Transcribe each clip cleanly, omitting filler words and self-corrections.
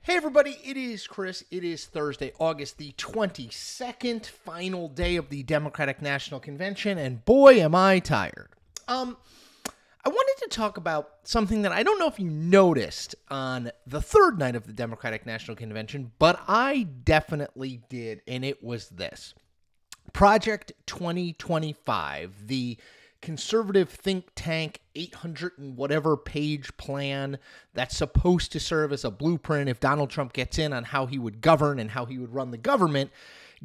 Hey everybody, it is Chris. It is Thursday, August the 22nd, final day of the Democratic National Convention, and boy am I tired. I wanted to talk about something that I don't know if you noticed on the third night of the Democratic National Convention, but I definitely did, and it was this. Project 2025, the conservative think tank 800 and whatever page plan that's supposed to serve as a blueprint if Donald Trump gets in on how he would govern and how he would run the government,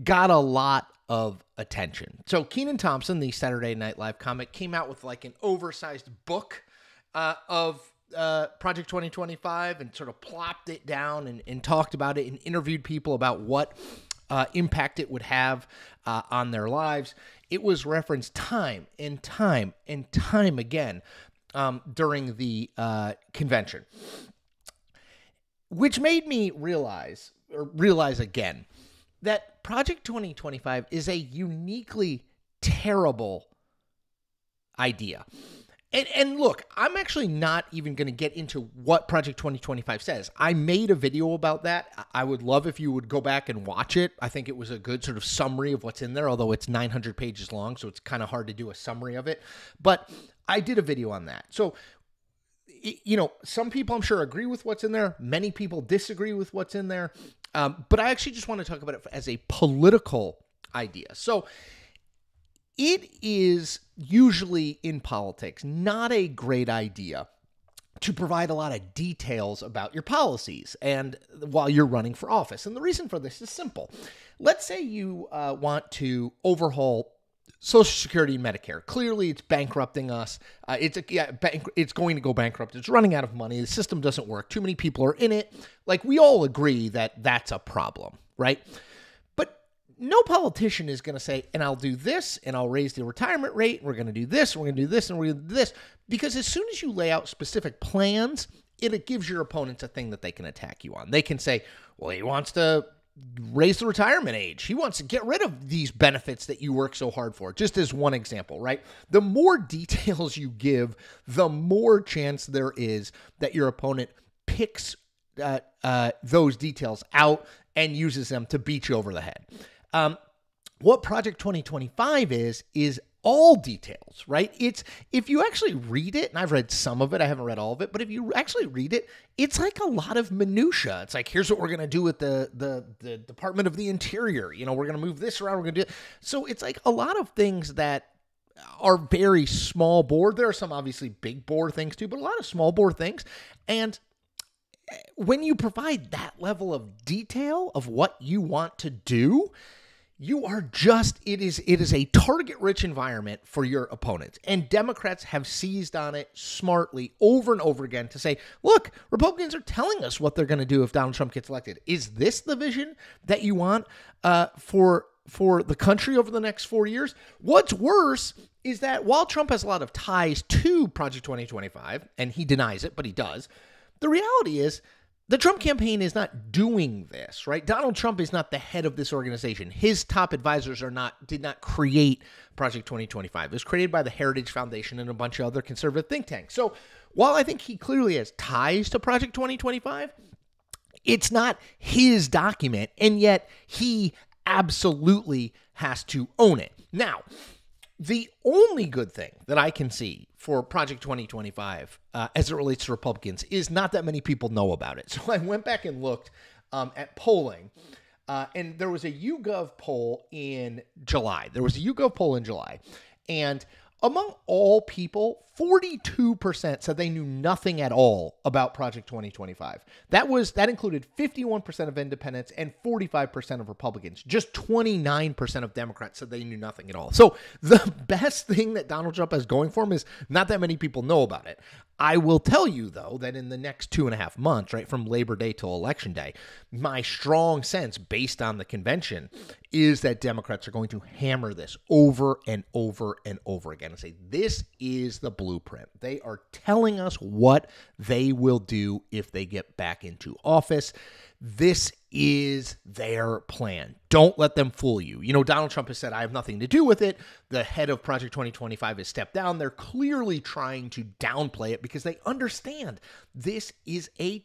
got a lot of attention. So Kenan Thompson, the Saturday Night Live comic, came out with like an oversized book of Project 2025 and sort of plopped it down and talked about it and interviewed people about what impact it would have on their lives. It was referenced time and time and time again during the convention, which made me realize again that Project 2025 is a uniquely terrible idea. And look, I'm actually not even going to get into what Project 2025 says. I made a video about that. I would love if you would go back and watch it. I think it was a good sort of summary of what's in there, although it's 900 pages long, so it's kind of hard to do a summary of it. But I did a video on that. So, you know, some people I'm sure agree with what's in there. Many people disagree with what's in there. But I actually just want to talk about it as a political idea. So, it is usually in politics not a great idea to provide a lot of details about your policies and while you're running for office. And the reason for this is simple. Let's say you want to overhaul Social Security and Medicare. Clearly, it's bankrupting us. It's going to go bankrupt. It's running out of money. The system doesn't work. Too many people are in it. Like, we all agree that that's a problem, right? No politician is going to say, and I'll do this, and I'll raise the retirement rate, and we're going to do this, and we're going to do this, and we're going to do this. Because as soon as you lay out specific plans, it gives your opponents a thing that they can attack you on. They can say, well, he wants to raise the retirement age. He wants to get rid of these benefits that you work so hard for, just as one example, right? The more details you give, the more chance there is that your opponent picks those details out and uses them to beat you over the head. What Project 2025 is all details, right? It's, if you actually read it, and I've read some of it, I haven't read all of it, but if you actually read it, it's like a lot of minutia. It's like, here's what we're going to do with the Department of the Interior. You know, we're going to move this around. We're going to do it. So it's like a lot of things that are very small bore. There are some obviously big bore things too, but a lot of small bore things. And when you provide that level of detail of what you want to do, you are just, it is a target-rich environment for your opponents. And Democrats have seized on it smartly over and over again to say, look, Republicans are telling us what they're going to do if Donald Trump gets elected. Is this the vision that you want for the country over the next 4 years? What's worse is that while Trump has a lot of ties to Project 2025, and he denies it, but he does, the reality is the Trump campaign is not doing this, right? Donald Trump is not the head of this organization. His top advisors did not create Project 2025. It was created by the Heritage Foundation and a bunch of other conservative think tanks. So while I think he clearly has ties to Project 2025, it's not his document, and yet he absolutely has to own it. Now, the only good thing that I can see for Project 2025 as it relates to Republicans is not that many people know about it. So I went back and looked at polling, and there was a YouGov poll in July. And among all people, 42% said they knew nothing at all about Project 2025. That included 51% of independents and 45% of Republicans. Just 29% of Democrats said they knew nothing at all. So the best thing that Donald Trump has going for him is not that many people know about it. I will tell you, though, that in the next 2.5 months, right, from Labor Day till Election Day, my strong sense, based on the convention, is that Democrats are going to hammer this over and over and over again and say, this is the blueprint. They are telling us what they will do if they get back into office. This is their plan. Don't let them fool you. You know, Donald Trump has said, I have nothing to do with it. The head of Project 2025 has stepped down. They're clearly trying to downplay it because they understand this is a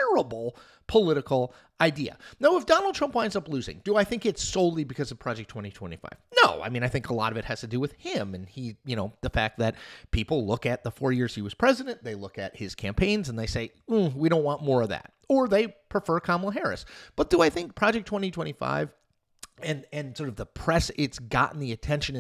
terrible political idea. Now, if Donald Trump winds up losing, do I think it's solely because of Project 2025? No. I mean, I think a lot of it has to do with him and the fact that people look at the 4 years he was president, they look at his campaigns and they say, we don't want more of that. Or they prefer Kamala Harris. But do I think Project 2025 and sort of the press it's gotten the attention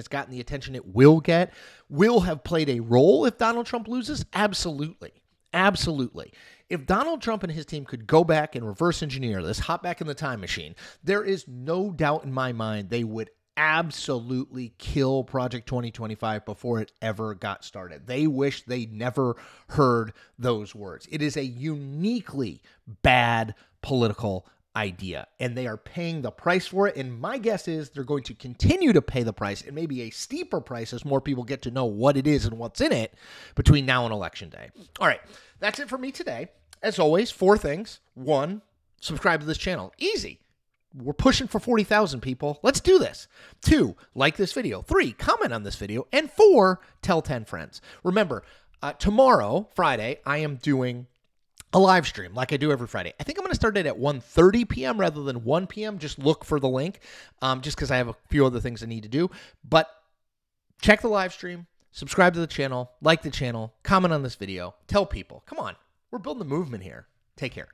it will get, will have played a role if Donald Trump loses? Absolutely. Absolutely. If Donald Trump and his team could go back and reverse engineer this, hop back in the time machine, there is no doubt in my mind they would absolutely kill Project 2025 before it ever got started. They wish they never heard those words. It is a uniquely bad political idea, and they are paying the price for it. And my guess is they're going to continue to pay the price, and maybe a steeper price as more people get to know what it is and what's in it between now and Election Day. All right, that's it for me today. As always, 4 things. 1, subscribe to this channel. Easy. We're pushing for 40,000 people. Let's do this. 2, like this video. 3, comment on this video. And 4, tell 10 friends. Remember, tomorrow, Friday, I am doing a live stream like I do every Friday. I think I'm going to start it at 1:30 p.m. rather than 1 p.m. Just look for the link, just because I have a few other things I need to do. But check the live stream, subscribe to the channel, like the channel, comment on this video, tell people. Come on, we're building a movement here. Take care.